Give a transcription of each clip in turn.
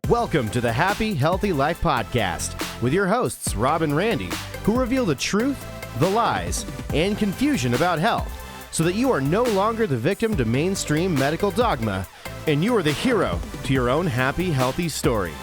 Welcome to the Happy, Healthy Life Podcast with your hosts, Rob and Randy, who reveal the truth, the lies, and confusion about health so that you are no longer the victim to mainstream medical dogma and you are the hero to your own happy, healthy story.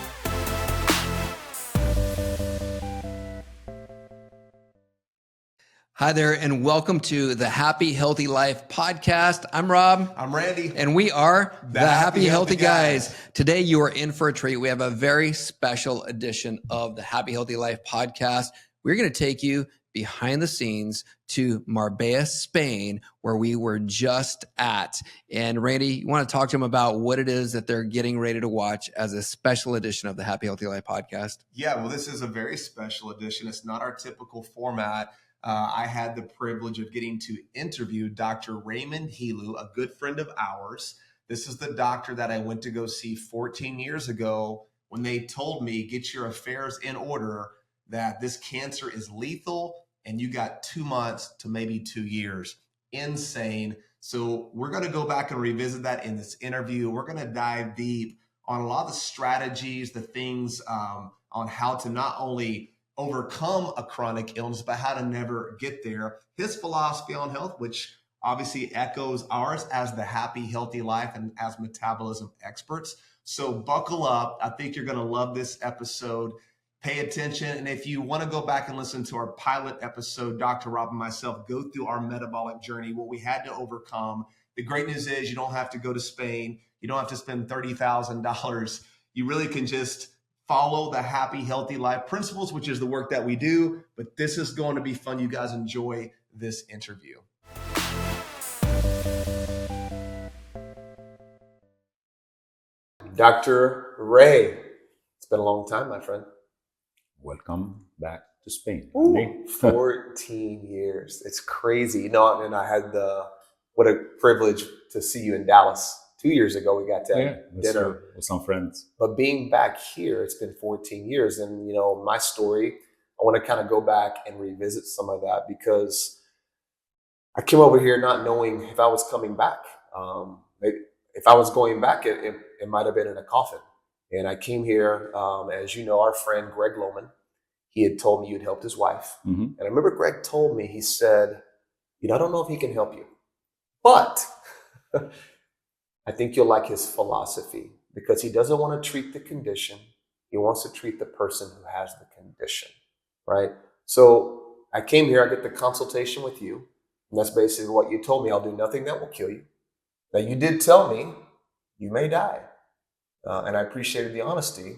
Hi there, and welcome to the Happy, Healthy Life Podcast. I'm Rob. I'm Randy. And we are the Happy, Healthy Guys. Today, you are in for a treat. We have a very special edition of the Happy, Healthy Life Podcast. We're going to take you behind the scenes to Marbella, Spain, where we were just at. And Randy, you want to talk to them about what it is that they're getting ready to watch as a special edition of the Happy, Healthy Life Podcast? Yeah, well, this is a very special edition. It's not our typical format. I had the privilege of getting to interview Dr. Raymond Hilu, a good friend of ours. This is the doctor that I went to go see 14 years ago when they told me, get your affairs in order, that this cancer is lethal and you got 2 months to maybe 2 years. Insane. So we're going to go back and revisit that in this interview. We're going to dive deep on a lot of the strategies, the things on how to not only overcome a chronic illness, but how to never get there. His philosophy on health, which obviously echoes ours as the Happy, Healthy Life and as metabolism experts. So buckle up. I think you're going to love this episode. Pay attention. And if you want to go back and listen to our pilot episode, Dr. Rob and myself go through our metabolic journey, what we had to overcome. The great news is you don't have to go to Spain. You don't have to spend $30,000. You really can just follow the Happy, Healthy Life principles, which is the work that we do. But this is going to be fun. You guys enjoy this interview. Dr. Ray, it's been a long time, my friend. Welcome back to Spain. 14 years. It's crazy. And I had what a privilege to see you in Dallas. 2 years ago, we got to dinner with some friends. But being back here, it's been 14 years. And, my story, I want to kind of go back and revisit some of that because I came over here not knowing if I was coming back. If I was going back, it might have been in a coffin. And I came here, as you know, our friend Greg Lohman, he had told me you'd helped his wife. Mm-hmm. And I remember Greg told me, he said, I don't know if he can help you, but I think you'll like his philosophy because he doesn't want to treat the condition. He wants to treat the person who has the condition, right? So I came here, I get the consultation with you. And that's basically what you told me. I'll do nothing that will kill you. Now, you did tell me you may die. And I appreciated the honesty.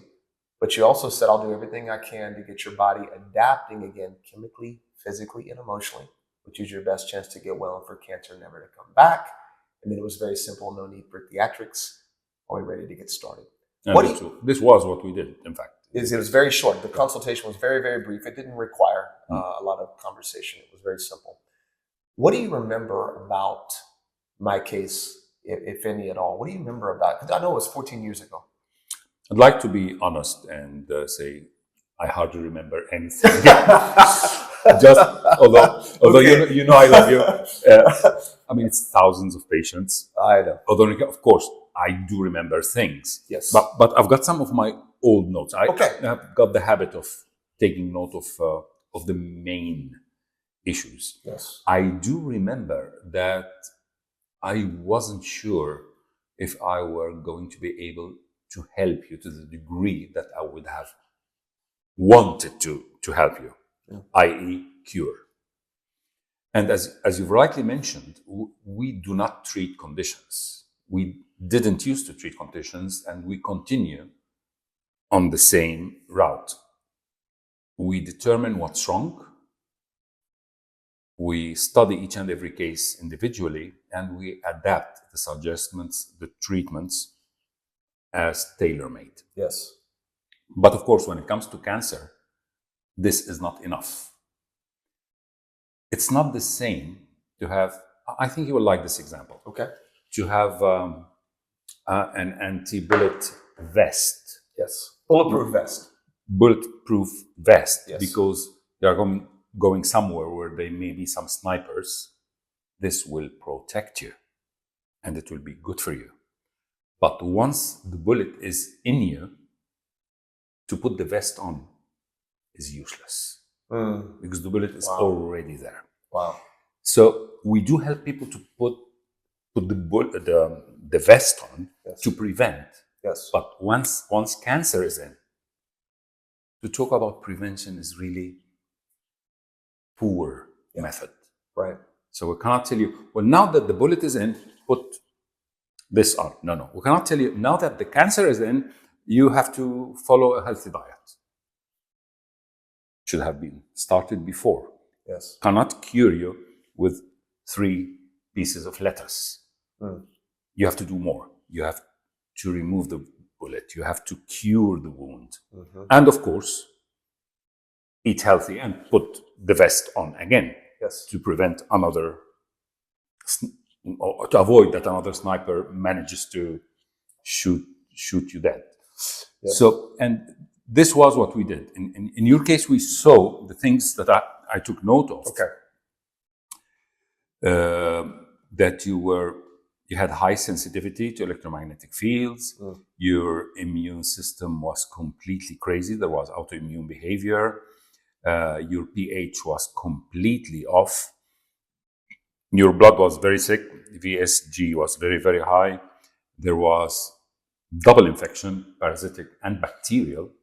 But you also said, I'll do everything I can to get your body adapting again, chemically, physically, and emotionally, which is your best chance to get well and for cancer never to come back. And then it was very simple, no need for theatrics. Are we ready to get started? This was what we did, in fact. It was very short. The consultation was very, very brief. It didn't require a lot of conversation. It was very simple. What do you remember about my case, if any at all? What do you remember about it? Because I know it was 14 years ago. I'd like to be honest and say I hardly remember anything. Just although okay. I love you. It's thousands of patients. I know. Although of course I do remember things. Yes. But I've got some of my old notes. I've got the habit of taking note of the main issues. Yes. I do remember that I wasn't sure if I were going to be able to help you to the degree that I would have wanted to help you, i.e. cure. And as you've rightly mentioned, we do not treat conditions. We didn't used to treat conditions, and we continue on the same route. We determine what's wrong. We study each and every case individually, and we adapt the adjustments, the treatments as tailor-made. Yes. But of course, when it comes to cancer, this is not enough. It's not the same to have, I think you will like this example. Okay. To have an anti-bullet vest. Yes. Bulletproof vest. Bulletproof vest, yes. Because they are going somewhere where there may be some snipers. This will protect you and it will be good for you. But once the bullet is in you, to put the vest on is useless because the bullet is Wow. already there. Wow. So we do help people to put the vest on to prevent. Yes. But once cancer is in, to talk about prevention is really poor method. Right. So we cannot tell you, well, now that the bullet is in, put this on. No. We cannot tell you, now that the cancer is in, you have to follow a healthy diet. Should have been started before. Yes. Cannot cure you with 3 pieces of lettuce. You have to do more. You have to remove the bullet. You have to cure the wound. And of course, eat healthy and put the vest on again. Yes. To prevent another, or to avoid that another sniper manages to shoot you dead. Yes. So, and this was what we did. In your case, we saw the things that I took note of. Okay. That you had high sensitivity to electromagnetic fields. Your immune system was completely crazy. There was autoimmune behavior. Your pH was completely off. Your blood was very sick. VSG was very, very high. There was double infection, parasitic and bacterial.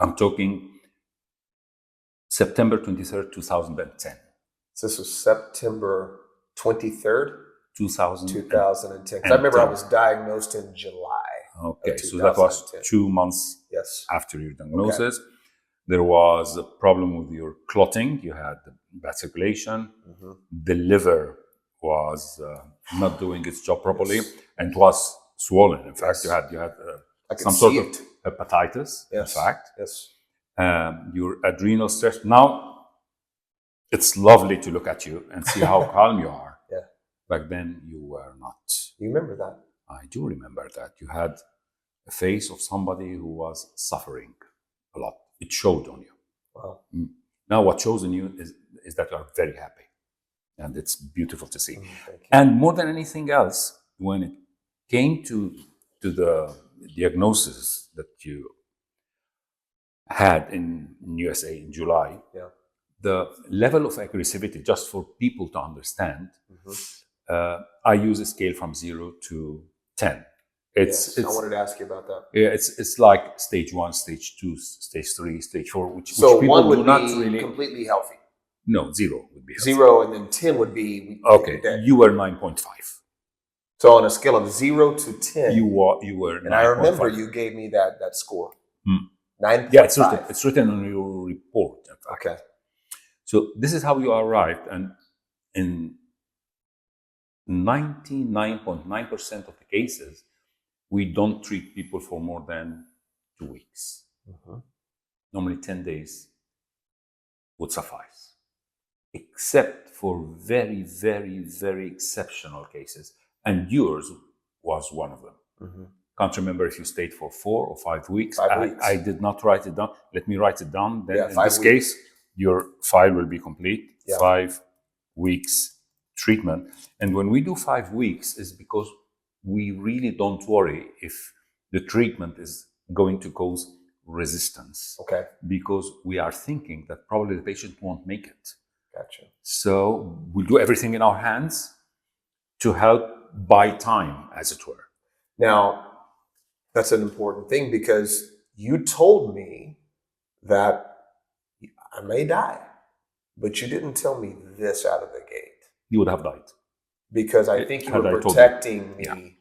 I'm talking September 23rd, 2010. So this was September 23rd? 2010. 'Cause I remember I was diagnosed in July. Okay, so that was 2 months after your diagnosis. Okay. There was a problem with your clotting. You had bad circulation. The liver was not doing its job properly, and it was swollen. In fact, you had some sort of hepatitis. In fact, your adrenal stress. Now, it's lovely to look at you and see how calm you are. Back then, you were not. You remember that? I do remember that. You had a face of somebody who was suffering a lot. It showed on you. Wow. Now what shows on you is that you are very happy. And it's beautiful to see. And more than anything else, when it came to the diagnosis that you had in USA in July, the level of aggressivity, just for people to understand, I use a scale from 0 to 10. It's, I wanted to ask you about that. Yeah, it's like stage 1, stage 2, stage 3, stage 4, which so people 1 would do not be really completely healthy. No, 0 would be healthy. 0, and then 10 would be okay. Dead. You were 9.5. So on a scale of 0 to 10, you were. And I remember you gave me that score. 9.5. Yeah, it's written on your report. Okay. So this is how you arrived, and in 99.9% of the cases, we don't treat people for more than 2 weeks. Normally 10 days would suffice, except for very, very, very exceptional cases. And yours was one of them. Can't remember if you stayed for 4 or 5 weeks. 5 weeks. I did not write it down. Let me write it down. Then in this 5 weeks. case, your file will be complete. 5 weeks treatment. And when we do 5 weeks, is because we really don't worry if the treatment is going to cause resistance. Okay. Because we are thinking that probably the patient won't make it. Gotcha. So we'll do everything in our hands to help buy time, as it were. Now, that's an important thing, because you told me that I may die, but you didn't tell me this out of the gate. You would have died. Because I think you were protecting me,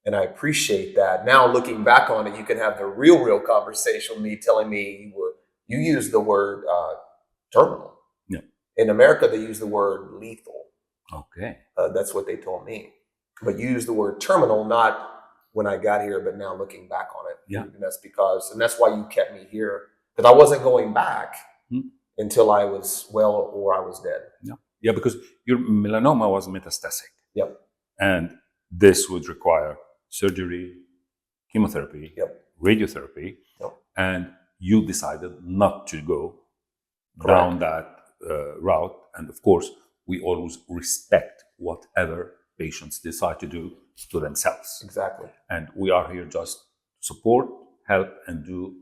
and I appreciate that. Now, looking back on it, you can have the real conversation with me, telling me you used the word terminal. Yeah. In America, they use the word lethal. Okay. That's what they told me. But you use the word terminal, not when I got here, but now looking back on it. Yeah. And that's why you kept me here. Because I wasn't going back until I was well or I was dead. Yeah. Yeah, because your melanoma was metastatic. Yep. And this would require surgery, chemotherapy, radiotherapy. Yep. And you decided not to go down that route. And of course, we always respect whatever patients decide to do to themselves. Exactly. And we are here just to support, help, and do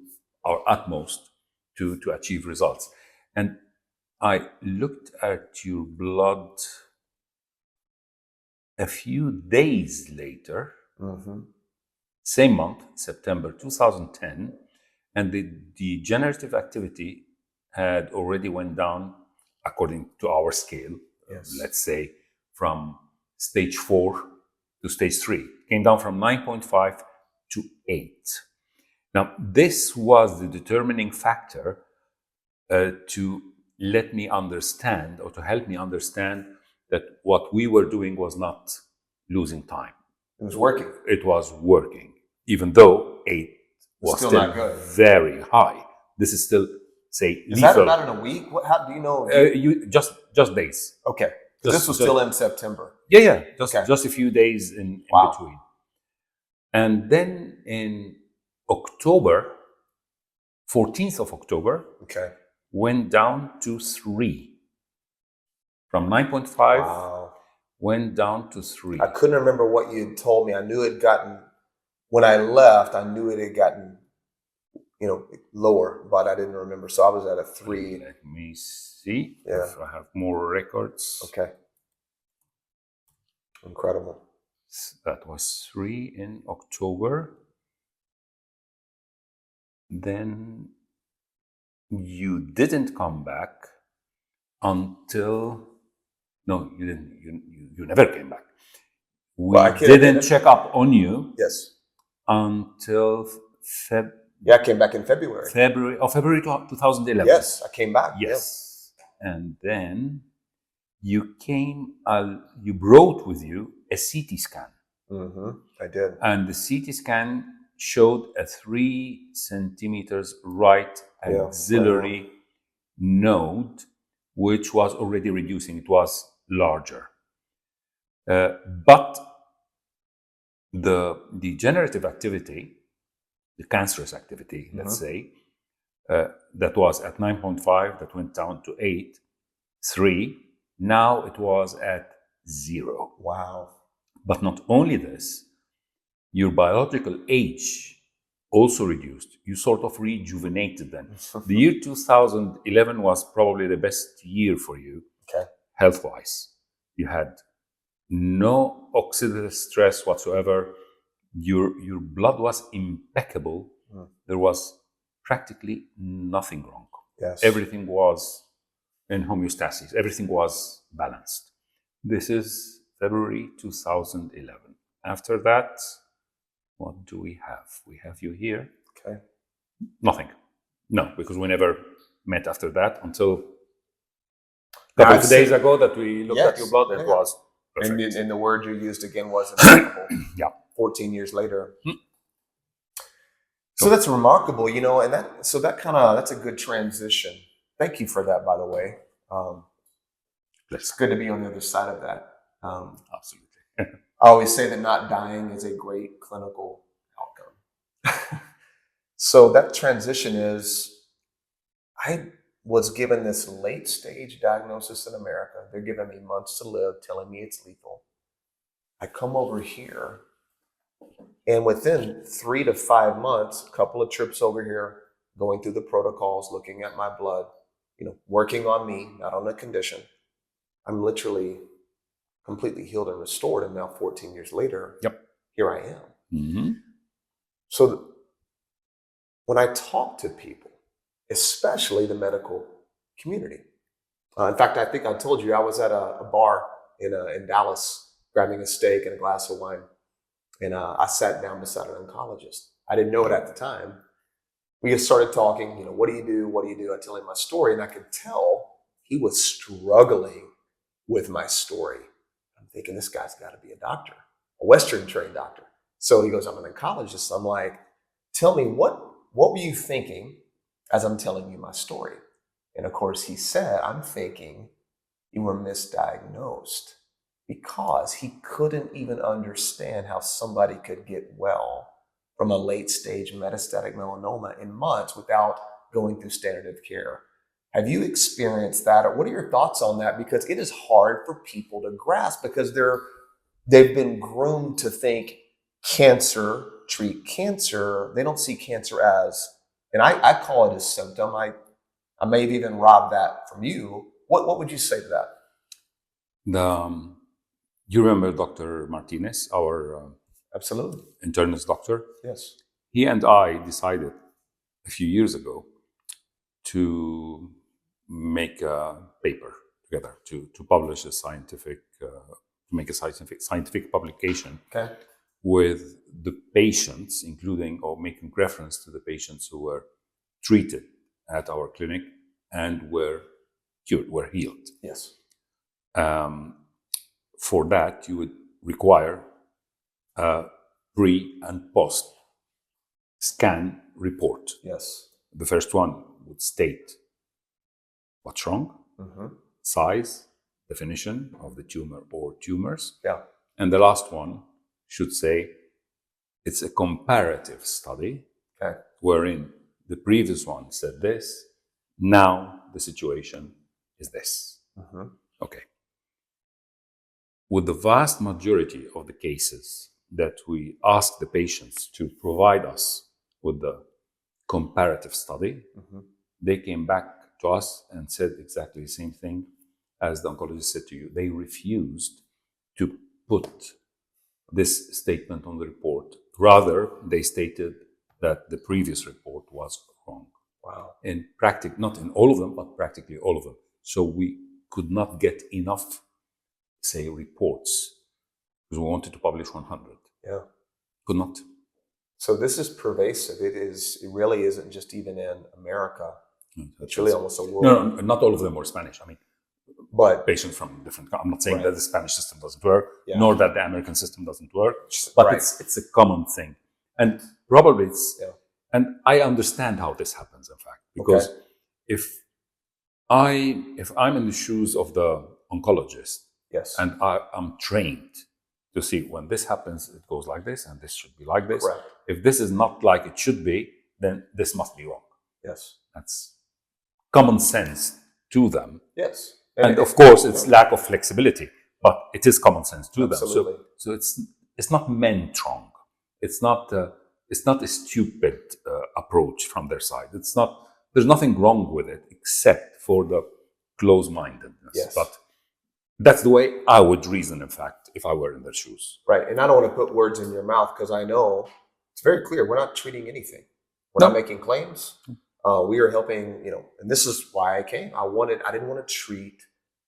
our utmost to achieve results. And I looked at your blood a few days later, same month, September 2010, and the degenerative activity had already went down according to our scale, let's say from stage 4 to stage 3, came down from 9.5 to 8. Now, this was the determining factor to let me understand, or to help me understand, that what we were doing was not losing time. It was working. It was working, even though 8 was Still still not good. very high. This is still, say, Is lethal. that about in a week? How do you know? You just days. Okay. This was still in September. Yeah. Just a few days in between. And then in October, 14th of October, went down to 3. From 9.5, went down to 3. I couldn't remember what you had told me. I knew it had gotten, when I left, I knew it had gotten, lower, but I didn't remember. So I was at a 3. Let me see if I have more records. Okay. Incredible. That was 3 in October. Then you didn't come back until, no, you didn't. You never came back. We didn't check up on you. Yes. Until I came back in February. February 2011. Yes, I came back. Yes. Yeah. And then you came, you brought with you a CT scan. I did. And the CT scan showed a 3 centimeters right axillary node, which was already reducing. It was larger. But the degenerative activity, the cancerous activity, let's say, that was at 9.5, that went down to 8, 3. Now it was at 0. Wow. But not only this, your biological age also reduced. You sort of rejuvenated then. The year 2011 was probably the best year for you, health-wise. You had no oxidative stress whatsoever. Your blood was impeccable. There was practically nothing wrong. Yes. Everything was in homeostasis. Everything was balanced. This is February 2011. After that, what do we have? We have you here. Okay. Nothing. No, because we never met after that until a couple of days ago that we looked at your blood. It was perfect. And the word you used again was impeccable. 14 years later. So that's remarkable, and that's a good transition. Thank you for that, by the way. It's good to be on the other side of that. Absolutely. I always say that not dying is a great clinical outcome. So that transition is, I was given this late stage diagnosis in America. They're giving me months to live, telling me it's lethal. I come over here, and within 3 to 5 months, a couple of trips over here, going through the protocols, looking at my blood, working on me, not on the condition. I'm literally completely healed and restored. And now 14 years later, here I am. So when I talk to people, especially the medical community, in fact, I think I told you I was at a bar in Dallas, grabbing a steak and a glass of wine. And I sat down beside an oncologist. I didn't know it at the time. We just started talking, what do you do? What do you do? I tell him my story, and I could tell he was struggling with my story. I'm thinking, this guy's got to be a doctor, a Western trained doctor. So he goes, I'm an oncologist. I'm like, tell me, what were you thinking as I'm telling you my story? And of course, he said, I'm thinking you were misdiagnosed, because he couldn't even understand how somebody could get well from a late stage metastatic melanoma in months without going through standard of care. Have you experienced that? Or what are your thoughts on that? Because it is hard for people to grasp, because they've been groomed to think cancer, treat cancer. They don't see cancer as And I call it a symptom. I may have even robbed that from you. What would you say to that? You remember Dr. Martinez, our Absolutely. internist doctor? Yes. He and I decided a few years ago to make a paper together, to publish a scientific, to make a scientific publication Okay. with the patients, including or making reference to the patients who were treated at our clinic and were cured, were healed. Yes. For that, you would require a pre and post scan report. Yes. The first one would state what's wrong, size, definition of the tumor or tumors. Yeah. And the last one should say it's a comparative study, Okay. wherein the previous one said this, now the situation is this. Okay. With the vast majority of the cases that we ask the patients to provide us with the comparative study, they came back to us and said exactly the same thing as the oncologist said to you. They refused to put this statement on the report. Rather, they stated that the previous report was wrong. Wow. In practice, not in all of them, but practically all of them. So we could not get enough, say, reports, because we wanted to publish 100. Yeah. Could not. So this is pervasive. It really isn't just even in America. It's really almost a world. No, not all of them were Spanish. I mean, but patients from different. I'm not saying Right. that the Spanish system doesn't work, Yeah. nor that the American system doesn't work, but Right. it's a common thing, and probably it's. Yeah. And I understand how this happens, in fact, because if I'm in the shoes of the oncologist, yes, and I'm trained to see when this happens, it goes like this, and this should be like this. correct. If this is not like it should be, then this must be wrong. Yes. That's common sense to them. Yes. And of course, it's lack of flexibility, but it is common sense to Absolutely. them. So it's not meant wrong. It's not a stupid approach from their side. There's nothing wrong with it except for the close-mindedness. Yes. But that's the way I would reason, in fact, if I were in their shoes. Right. And I don't want to put words in your mouth because I know it's very clear. We're not treating anything. We're not making claims. We are helping, and this is why I came. I didn't want to treat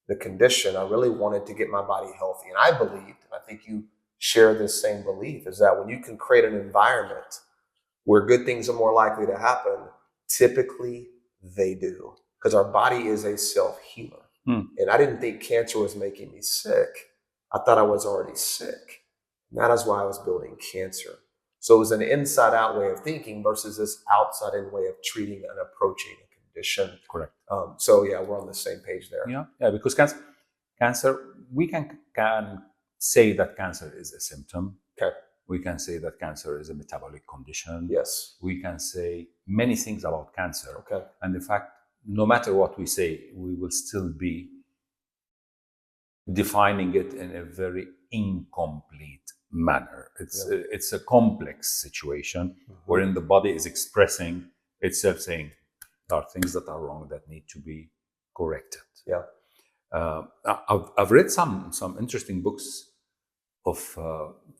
the condition. I really wanted to get my body healthy. And I believed, I think you share this same belief, is that when you can create an environment where good things are more likely to happen, typically they do. Because our body is a self-healer. And I didn't think cancer was making me sick. I thought I was already sick. And that is why I was building cancer. So it was an inside-out way of thinking versus this outside-in way of treating and approaching a condition. Correct. So yeah, we're on the same page there. Yeah, because cancer, we can say that cancer is a symptom. Okay. We can say that cancer is a metabolic condition. Yes. We can say many things about cancer. Okay. And in fact, no matter what we say, we will still be defining it in a very incomplete manner. It's a complex situation wherein the body is expressing itself, saying there are things that are wrong that need to be corrected. Yeah. I've read some interesting books of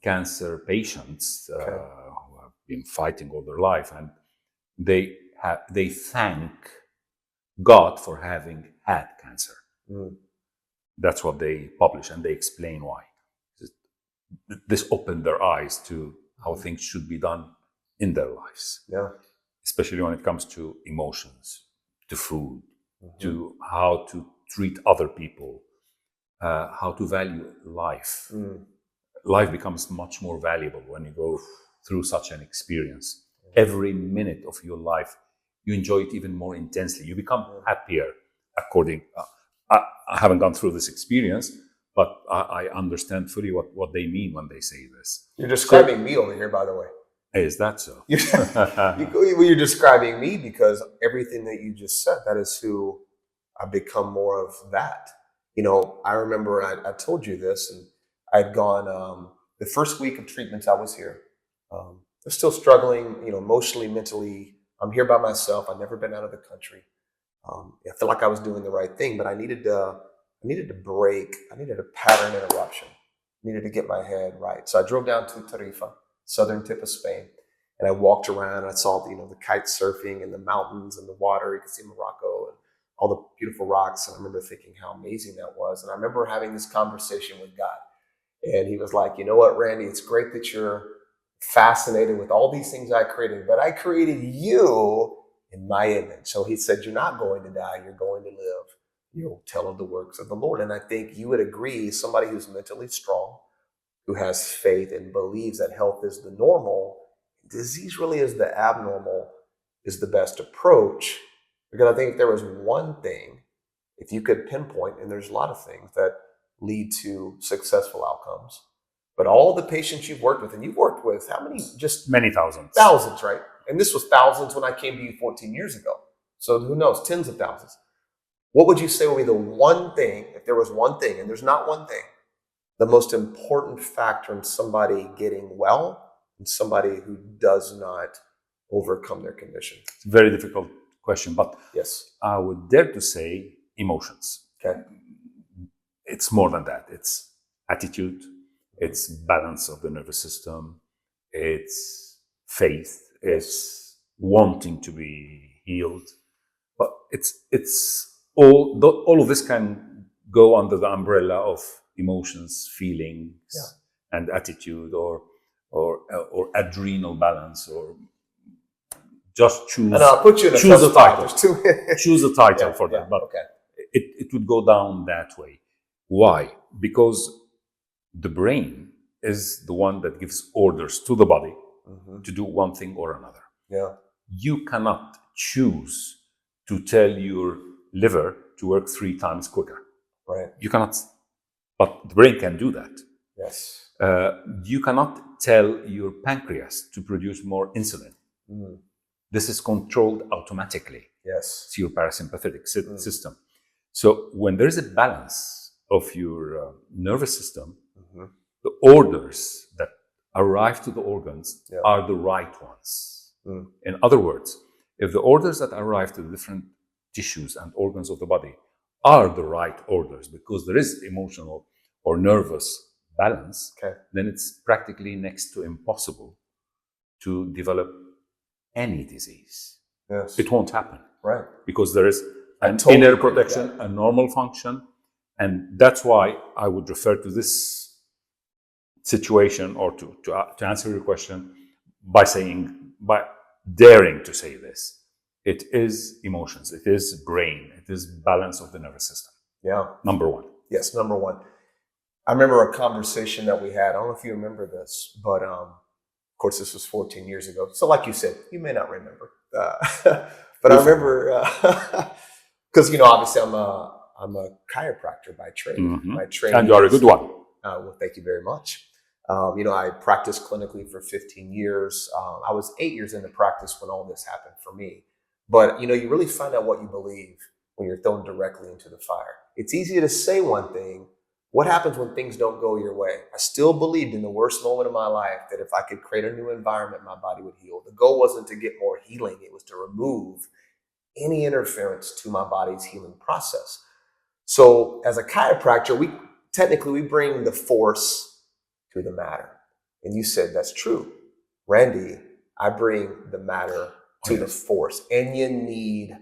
cancer patients who have been fighting all their life, and they thank God for having had cancer. That's what they publish, and they explain why. This opened their eyes to how things should be done in their lives. Yeah. Especially when it comes to emotions, to food, to how to treat other people, how to value life. Life becomes much more valuable when you go through such an experience. Every minute of your life, you enjoy it even more intensely. You become happier I haven't gone through this experience, but I understand fully what they mean when they say this. You're describing me over here, by the way. Is that so? You're describing me because everything that you just said, that is who I've become more of that. I remember I told you this, and I'd gone the first week of treatments I was here. I was still struggling, emotionally, mentally. I'm here by myself. I've never been out of the country. I felt like I was doing the right thing, but I needed to break. I needed a pattern interruption. I needed to get my head right. So I drove down to Tarifa, southern tip of Spain, and I walked around. I saw the kite surfing and the mountains and the water. You could see Morocco and all the beautiful rocks. And I remember thinking how amazing that was. And I remember having this conversation with God. And he was like, you know what, Randy, it's great that you're fascinated with all these things I created, but I created you in my image. So he said, you're not going to die, you're going to live. You'll tell of the works of the Lord. And I think you would agree, somebody who's mentally strong, who has faith and believes that health is the normal, disease really is the abnormal, is the best approach. Because I think if there was one thing, if you could pinpoint, and there's a lot of things that lead to successful outcomes, but all the patients you've worked with, and you've worked with how many? Just many thousands. Thousands, right? And this was thousands when I came to you 14 years ago. So who knows, tens of thousands. What would you say would be the one thing, if there was one thing, and there's not one thing, the most important factor in somebody getting well and somebody who does not overcome their condition? It's a very difficult question, but yes, I would dare to say emotions. Okay. It's more than that. It's attitude, it's balance of the nervous system, it's faith, it's wanting to be healed. But it's all of this can go under the umbrella of emotions, feelings, and attitude, or adrenal balance, or just choose. And I'll put you in choose a title. Choose a title for that. But okay. it would go down that way. Why? Because the brain is the one that gives orders to the body to do one thing or another. Yeah. You cannot choose to tell your liver to work 3 times quicker. Right. You cannot, but the brain can do that. Yes. You cannot tell your pancreas to produce more insulin. Mm. This is controlled automatically. Yes. It's your parasympathetic system. So when there is a balance of your nervous system, the orders that arrive to the organs are the right ones. Mm. In other words, if the orders that arrive to the different tissues and organs of the body are the right orders, because there is emotional or nervous balance, then it's practically next to impossible to develop any disease. Yes. It won't happen. Right. Because there is an inner protection, a normal function. And that's why I would refer to this situation, or to answer your question, by daring to say this. It is emotions, it is brain, it is balance of the nervous system. Yeah. Number one. Yes, number one. I remember a conversation that we had. I don't know if you remember this, but of course this was 14 years ago. So like you said, you may not remember. But I remember, because obviously I'm a chiropractor by trade. My training, and you are a good one. Well, thank you very much. I practiced clinically for 15 years. I was 8 years into practice when all this happened for me. But, you really find out what you believe when you're thrown directly into the fire. It's easy to say one thing. What happens when things don't go your way? I still believed in the worst moment of my life that if I could create a new environment, my body would heal. The goal wasn't to get more healing. It was to remove any interference to my body's healing process. So as a chiropractor, we bring the force to the matter. And you said, that's true. Randy, I bring the matter to the force. And you need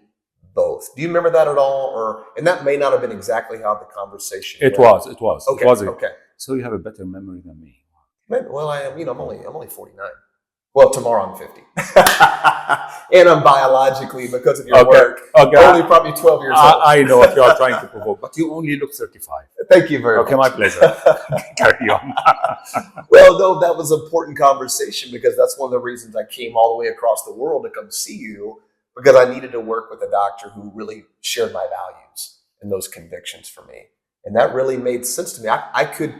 both. Do you remember that at all? And that may not have been exactly how the conversation went. It was. Okay. It was. Okay. So you have a better memory than me. Well, I am, I'm only 49. Well, tomorrow I'm 50. And I'm biologically, because of your work, only probably 12 years old. I know what you are trying to provoke, but you only look 35. Thank you very much. Okay, my pleasure. Carry on. Well, no, that was an important conversation, because that's one of the reasons I came all the way across the world to come see you, because I needed to work with a doctor who really shared my values and those convictions for me. And that really made sense to me. I could,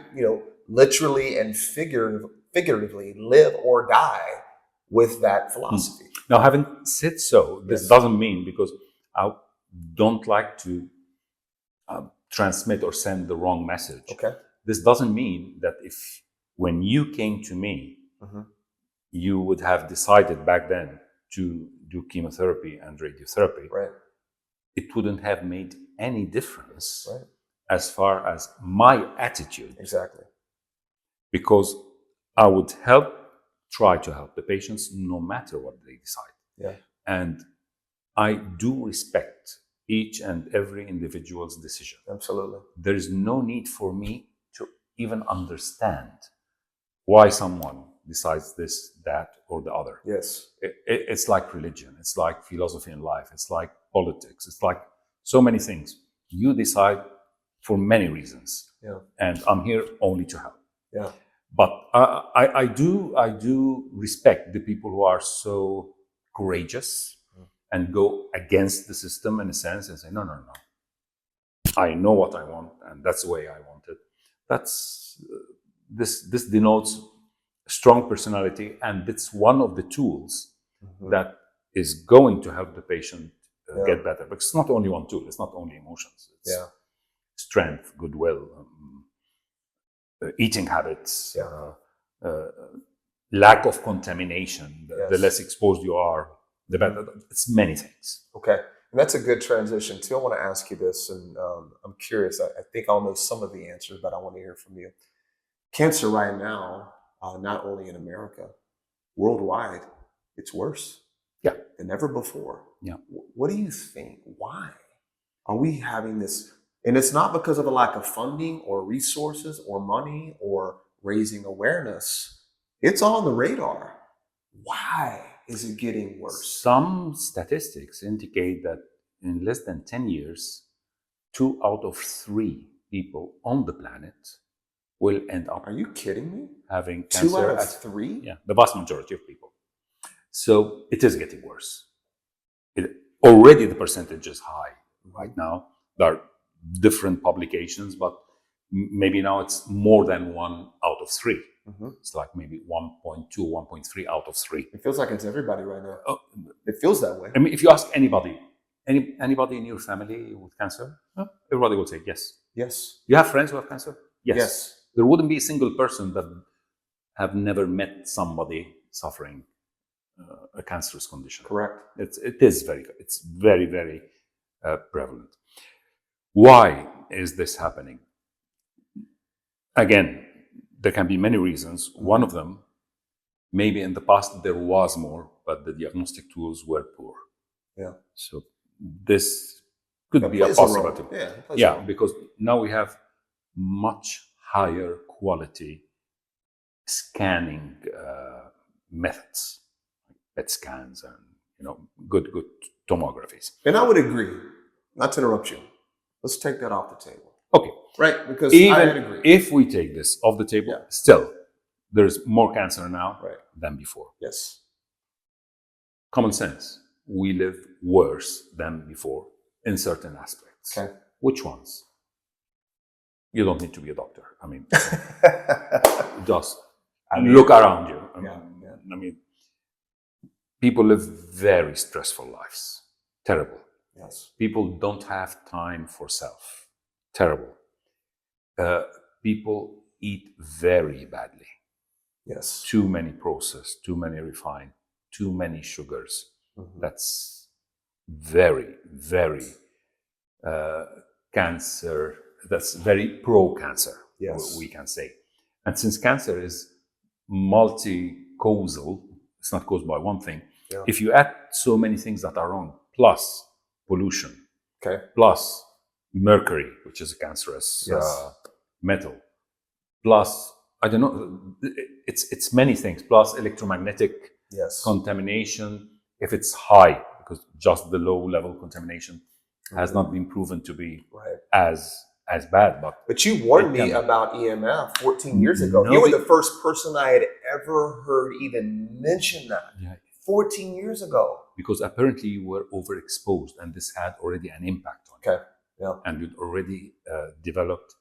literally and figuratively live or die with that philosophy. Now, having said so, this doesn't mean, because I don't like to transmit or send the wrong message. Okay. This doesn't mean that when you came to me, you would have decided back then to do chemotherapy and radiotherapy, Right. it wouldn't have made any difference Right. as far as my attitude, Exactly. because I would try to help the patients no matter what they decide. Yeah. And I do respect each and every individual's decision. Absolutely. There is no need for me to even understand why someone decides this, that, or the other. Yes. It's like religion. It's like philosophy in life. It's like politics. It's like so many things. You decide for many reasons. Yeah. And I'm here only to help. Yeah. But I do respect the people who are so courageous and go against the system in a sense and say, no. I know what I want, and that's the way I want it. That's this denotes strong personality, and it's one of the tools that is going to help the patient get better. Because it's not only one tool. It's not only emotions. It's strength, goodwill, eating habits, lack of contamination. The less exposed you are, the better. It's many things. Okay. And that's a good transition too. I want to ask you this, and I'm curious. I think I'll know some of the answers, but I want to hear from you. Cancer right now, not only in America, worldwide, it's worse than ever before. Yeah. What do you think? Why are we having this? And it's not because of a lack of funding or resources or money or raising awareness. It's on the radar. Why is it getting worse? Some statistics indicate that in less than 10 years, 2 out of 3 people on the planet will end up. Are you kidding me? Having cancer. 2 out of 3? Yeah, the vast majority of people. So it is getting worse. Already the percentage is high right now. There are different publications, but maybe now it's more than 1 out of 3. It's like maybe 1.2, 1.3 out of 3. It feels like it's everybody right now. It feels that way. I mean, if you ask anybody in your family with cancer, everybody will say yes. Yes. You have friends who have cancer? Yes. There wouldn't be a single person that have never met somebody suffering a cancerous condition. Correct. It's very, very prevalent. Why is this happening? Again, there can be many reasons. One of them, maybe in the past there was more, but the diagnostic tools were poor. Yeah. So this could be a possibility. Yeah, because now we have much higher quality scanning methods, PET scans, and good tomographies. And I would agree. Not to interrupt you. Let's take that off the table. Okay. Right, because even I agree. if we take this off the table, still there's more cancer now than before. Yes. Common sense. We live worse than before in certain aspects. Okay. Which ones? You don't need to be a doctor. I mean, just look around you. I mean, people live very stressful lives. Terrible. Yes. People don't have time for self. Terrible. People eat very badly. Yes. Too many processed, too many refined, too many sugars. That's very, very cancer. That's very pro-cancer, we can say. And since cancer is multi-causal, it's not caused by one thing. Yeah. If you add so many things that are wrong, plus pollution, plus mercury, which is a cancerous metal, plus, I don't know, it's many things, plus electromagnetic contamination, if it's high, because just the low level contamination has not been proven to be as bad. But you warned me about EMF 14 years ago. You were the first person I had ever heard even mention that. 14 years ago. Because apparently you were overexposed, and this had already an impact on you. Yeah. And you'd already developed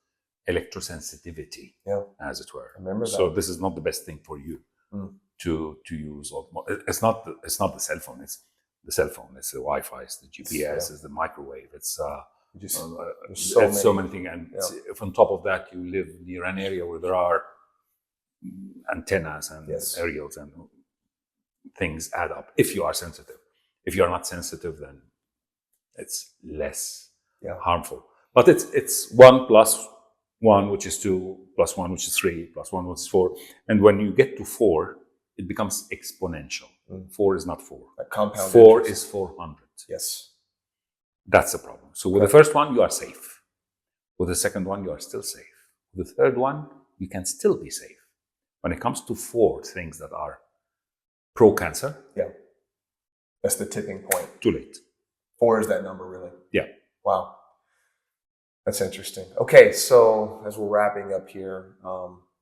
electrosensitivity, as it were. I remember that. So this is not the best thing for you to use. It's not the cell phone. It's the cell phone. It's the Wi-Fi. It's the GPS. It's the microwave. It's so many things. And if on top of that you live near an area where there are antennas and aerials and things add up if you are sensitive. If you're not sensitive, then it's less Yeah. harmful. But it's 1 plus 1, which is 2, plus 1, which is 3, plus 1, which is 4. And when you get to 4, it becomes exponential. 4 is not 4. A compound 4 interest. is 400. Yes. That's the problem. So with the first one, you are safe. With the second one, you are still safe. With the third one, you can still be safe. When it comes to 4 things that are pro-cancer, Yeah. That's the tipping point. too late. 4 is that number, really? Yeah. Wow. That's interesting. Okay, so as we're wrapping up here,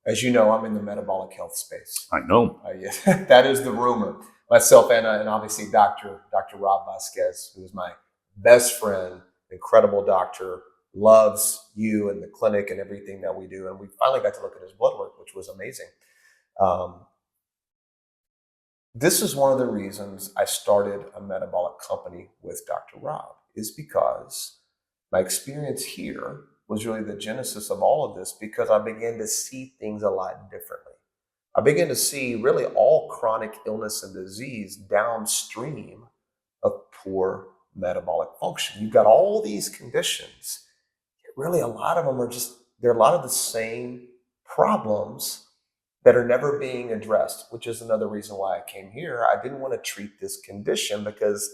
as you know, I'm in the metabolic health space. I know. Yes, that is the rumor. Myself and obviously Dr. Rob Vasquez, who is my best friend, incredible doctor, loves you and the clinic and everything that we do. And we finally got to look at his blood work, which was amazing. This is one of the reasons I started a metabolic company with Dr. Rob, is because my experience here was really the genesis of all of this, because I began to see things a lot differently. I began to see really all chronic illness and disease downstream of poor metabolic function. You've got all these conditions. Really, a lot of them are they're a lot of the same problems that are never being addressed, which is another reason why I came here. I didn't want to treat this condition because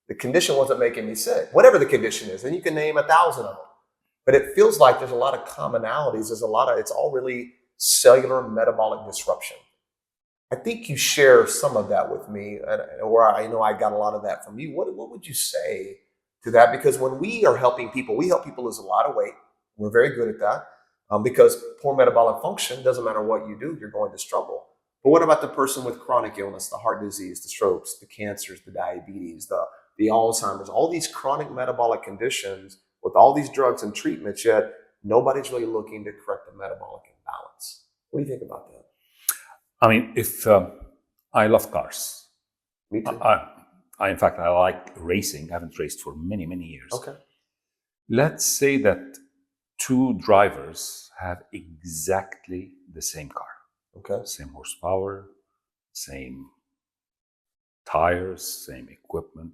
the condition wasn't making me sick, whatever the condition is. And you can name 1,000 of them. But it feels like there's a lot of commonalities. It's all really cellular metabolic disruption. I think you share some of that with me, or I know I got a lot of that from you. What would you say to that? Because when we are helping people, we help people lose a lot of weight. We're very good at that. Because poor metabolic function, doesn't matter what you do, you're going to struggle. But what about the person with chronic illness, the heart disease, the strokes, the cancers, the diabetes, the Alzheimer's, all these chronic metabolic conditions with all these drugs and treatments, yet nobody's really looking to correct the metabolic imbalance. What do you think about that? I mean, if I love cars. Me too. In fact, I like racing. I haven't raced for many, many years. Okay. Let's say that 2 drivers have exactly the same car. Okay. Same horsepower, same tires, same equipment,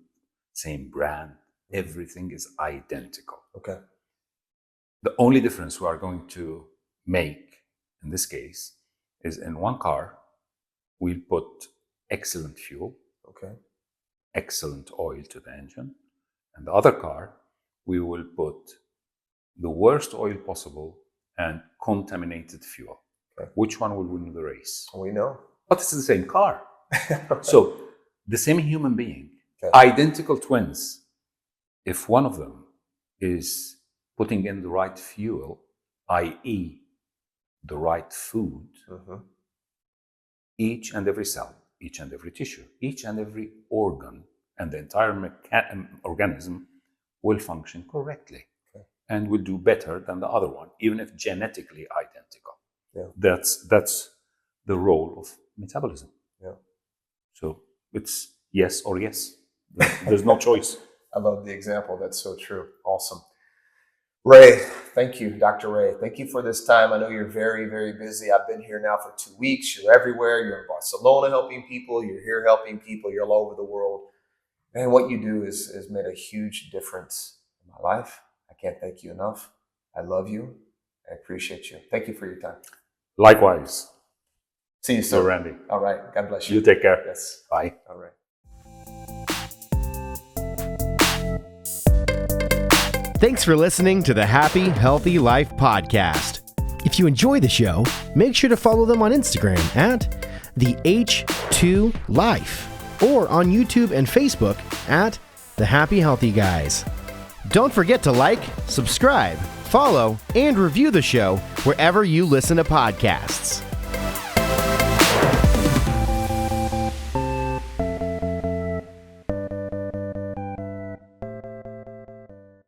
same brand. Everything is identical. Okay. The only difference we are going to make in this case is in one car, we'll put excellent fuel, Okay. excellent oil to the engine. And the other car, we will put the worst oil possible and contaminated fuel. Okay. Which one will win the race? We know. But it's the same car. So the same human being, Okay. identical twins, if one of them is putting in the right fuel, i.e. the right food, each and every cell, each and every tissue, each and every organ, and the entire organism will function correctly. Okay. And will do better than the other one, even if genetically identical. Yeah. That's the role of metabolism. Yeah. So it's yes or yes. There's no choice. I love the example. That's so true. Awesome. Ray, thank you, Dr. Ray. Thank you for this time. I know you're very, very busy. I've been here now for 2 weeks. You're everywhere. You're in Barcelona helping people. You're here helping people. You're all over the world. And what you do is made a huge difference in my life. I can't thank you enough. I love you. I appreciate you. Thank you for your time. Likewise. See you So, soon. Randy, All right. God bless you. you take care. Yes. Bye. All right. Thanks for listening to the Happy Healthy Life podcast. If you enjoy the show, make sure to follow them on Instagram at the H2 Life or on YouTube and Facebook at the Happy Healthy Guys. Don't forget to like, subscribe, follow, and review the show wherever you listen to podcasts.